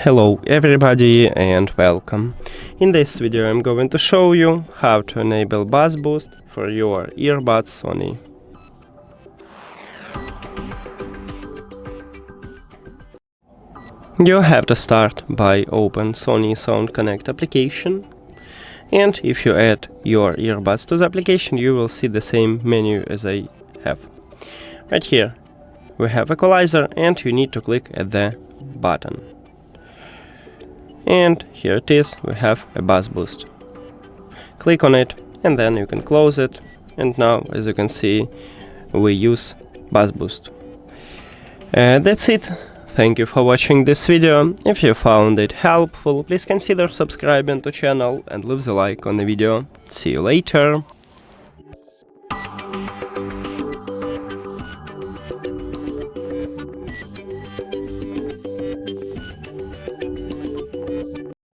Hello everybody and welcome. In this video I'm going to show you how to enable bass boost for your earbuds Sony. You have to start by open Sony Sound Connect application, and if you add your earbuds to the application you will see the same menu as I have. Right here we have equalizer and you need to click at the button. And here it is, we have a bass boost. Click on it and then you can close it, and now as you can see we use bass boost. That's it. Thank you for watching this video. If you found it helpful, please consider subscribing to channel and leave the like on the video. See you later.